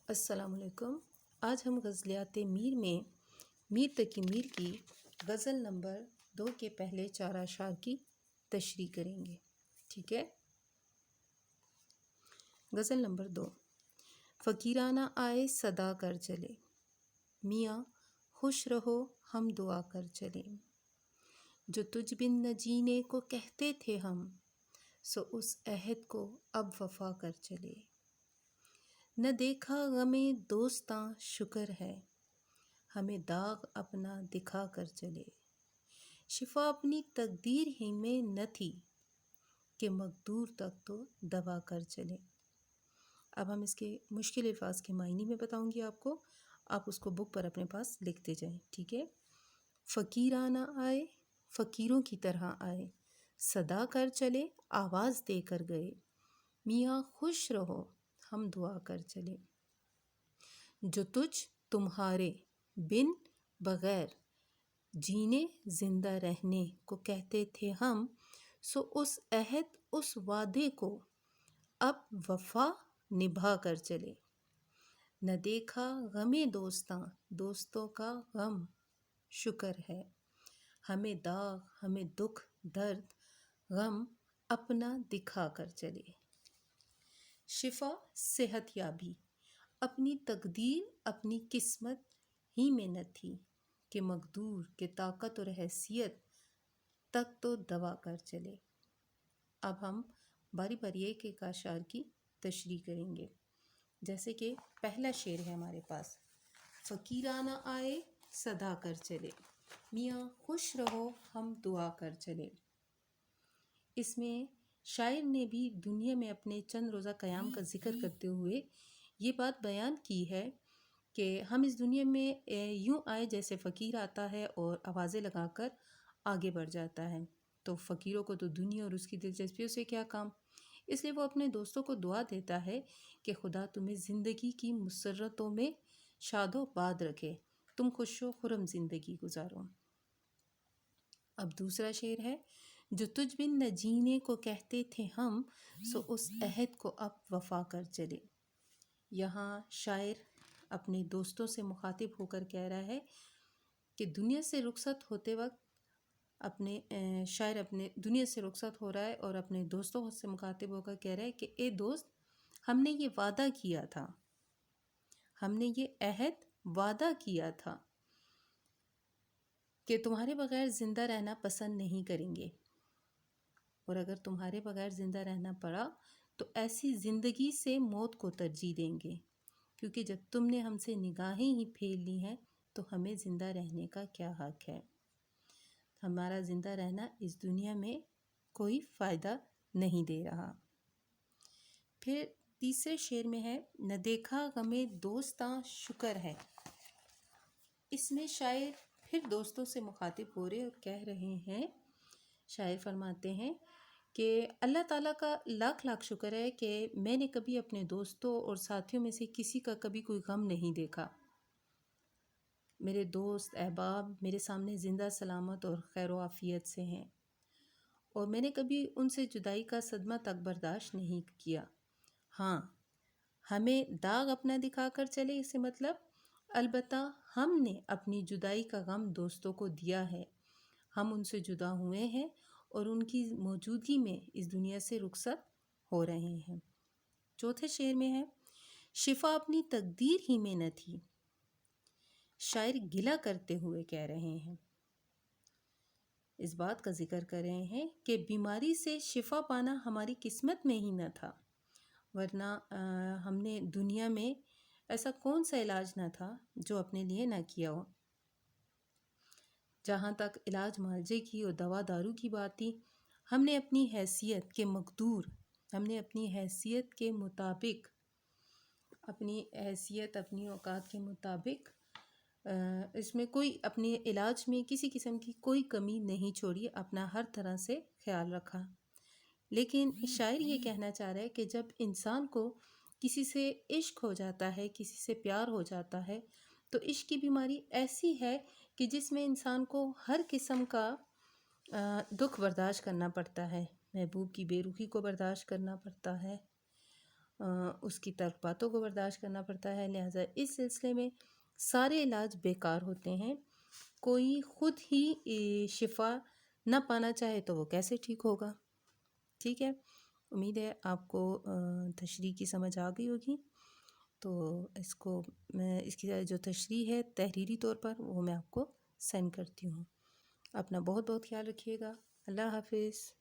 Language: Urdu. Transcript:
السلام علیکم۔ آج ہم غزلیات میر میں میر تقی میر کی غزل نمبر 2 کے پہلے 4 اشعار کی تشریح کریں گے، ٹھیک ہے؟ غزل نمبر 2۔ فقیرانہ آئے صدا کر چلے، میاں خوش رہو ہم دعا کر چلے، جو تجھ بن نہ جینے کو کہتے تھے ہم، سو اس عہد کو اب وفا کر چلے۔ نہ دیکھا غم دوستاں شکر ہے، ہمیں داغ اپنا دکھا کر چلے، شفا اپنی تقدیر ہی میں نہ تھی، کہ مقدور تک تو دوا کر چلے۔ اب ہم اس کے مشکل الفاظ کے معنی میں بتاؤں گی آپ کو، آپ اس کو بک پر اپنے پاس لکھتے جائیں، ٹھیک ہے؟ فقیرانہ آئے، فقیروں کی طرح آئے، صدا کر چلے، آواز دے کر گئے، میاں خوش رہو ہم دعا کر چلے، جو تجھ تمہارے بن بغیر جینے زندہ رہنے کو کہتے تھے ہم، سو اس عہد اس وعدے کو اب وفا نبھا کر چلے۔ نہ دیکھا غم دوستاں، دوستوں کا غم شکر ہے، ہمیں داغ ہمیں دکھ درد غم اپنا دکھا کر چلے، شفا صحت یابی اپنی تقدیر اپنی قسمت ہی میں نہ تھی، کہ مقدور کہ طاقت اور حیثیت تک تو دوا کر چلے۔ اب ہم باری باری ایک ایک اشعار کی تشریح کریں گے۔ جیسے کہ پہلا شعر ہے ہمارے پاس، فقیرانہ آئے صدا کر چلے، میاں خوش رہو ہم دعا کر چلے۔ اس میں شاعر نے بھی دنیا میں اپنے چند روزہ قیام کا ذکر کرتے ہوئے یہ بات بیان کی ہے کہ ہم اس دنیا میں یوں آئے جیسے فقیر آتا ہے اور آوازیں لگا کر آگے بڑھ جاتا ہے، تو فقیروں کو تو دنیا اور اس کی دلچسپیوں سے کیا کام، اس لیے وہ اپنے دوستوں کو دعا دیتا ہے کہ خدا تمہیں زندگی کی مسرتوں میں شاد و باد رکھے، تم خوش و خرم زندگی گزارو۔ اب دوسرا شعر ہے، جو تجھ بن نہ جینے کو کہتے تھے ہم، سو اس عہد کو اب وفا کر چلے۔ یہاں شاعر اپنے دوستوں سے مخاطب ہو کر کہہ رہا ہے کہ دنیا سے رخصت ہوتے وقت شاعر اپنے دنیا سے رخصت ہو رہا ہے اور اپنے دوستوں سے مخاطب ہو کر کہہ رہا ہے کہ اے دوست، ہم نے یہ وعدہ کیا تھا، ہم نے یہ عہد وعدہ کیا تھا کہ تمہارے بغیر زندہ رہنا پسند نہیں کریں گے، اور اگر تمہارے بغیر زندہ رہنا پڑا تو ایسی زندگی سے موت کو ترجیح دیں گے، کیونکہ جب تم نے ہم سے نگاہیں ہی پھیر لی ہیں تو ہمیں زندہ رہنے کا کیا حق ہے، ہمارا زندہ رہنا اس دنیا میں کوئی فائدہ نہیں دے رہا۔ پھر تیسرے شعر میں ہے، نہ دیکھا غم دوستاں شکر ہے۔ اس میں شاعر پھر دوستوں سے مخاطب ہو رہے اور کہہ رہے ہیں، شاعر فرماتے ہیں کہ اللہ تعالیٰ کا لاکھ لاکھ شکر ہے کہ میں نے کبھی اپنے دوستوں اور ساتھیوں میں سے کسی کا کبھی کوئی غم نہیں دیکھا، میرے دوست احباب میرے سامنے زندہ سلامت اور خیر و عافیت سے ہیں، اور میں نے کبھی ان سے جدائی کا صدمہ تک برداشت نہیں کیا۔ ہاں، ہمیں داغ اپنا دکھا کر چلے، اس سے مطلب البتہ ہم نے اپنی جدائی کا غم دوستوں کو دیا ہے، ہم ان سے جدا ہوئے ہیں اور ان کی موجودگی میں اس دنیا سے رخصت ہو رہے ہیں۔ چوتھے شعر میں ہے، شفا اپنی تقدیر ہی میں نہ تھی، شاعر گلہ کرتے ہوئے کہہ رہے ہیں، اس بات کا ذکر کر رہے ہیں کہ بیماری سے شفا پانا ہماری قسمت میں ہی نہ تھا، ورنہ ہم نے دنیا میں ایسا کون سا علاج نہ تھا جو اپنے لیے نہ کیا ہو۔ جہاں تک علاج معالجے کی اور دوا دارو کی بات تھی، ہم نے اپنی حیثیت کے مقدور، ہم نے اپنی حیثیت کے مطابق، اپنی حیثیت اپنی اوقات کے مطابق اس میں کوئی اپنے علاج میں کسی قسم کی کوئی کمی نہیں چھوڑی، اپنا ہر طرح سے خیال رکھا۔ لیکن شاعر یہ کہنا چاہ رہا ہے کہ جب انسان کو کسی سے عشق ہو جاتا ہے، کسی سے پیار ہو جاتا ہے، تو عشق کی بیماری ایسی ہے کہ جس میں انسان کو ہر قسم کا دکھ برداشت کرنا پڑتا ہے، محبوب کی بے رخی کو برداشت کرنا پڑتا ہے، اس کی تلخ باتوں کو برداشت کرنا پڑتا ہے، لہٰذا اس سلسلے میں سارے علاج بیکار ہوتے ہیں۔ کوئی خود ہی شفا نہ پانا چاہے تو وہ کیسے ٹھیک ہوگا؟ ٹھیک ہے، امید ہے آپ کو تشریح کی سمجھ آ گئی ہوگی۔ تو اس کی جو تشریح ہے تحریری طور پر وہ میں آپ کو سینڈ کرتی ہوں۔ اپنا بہت بہت خیال رکھیے گا۔ اللہ حافظ۔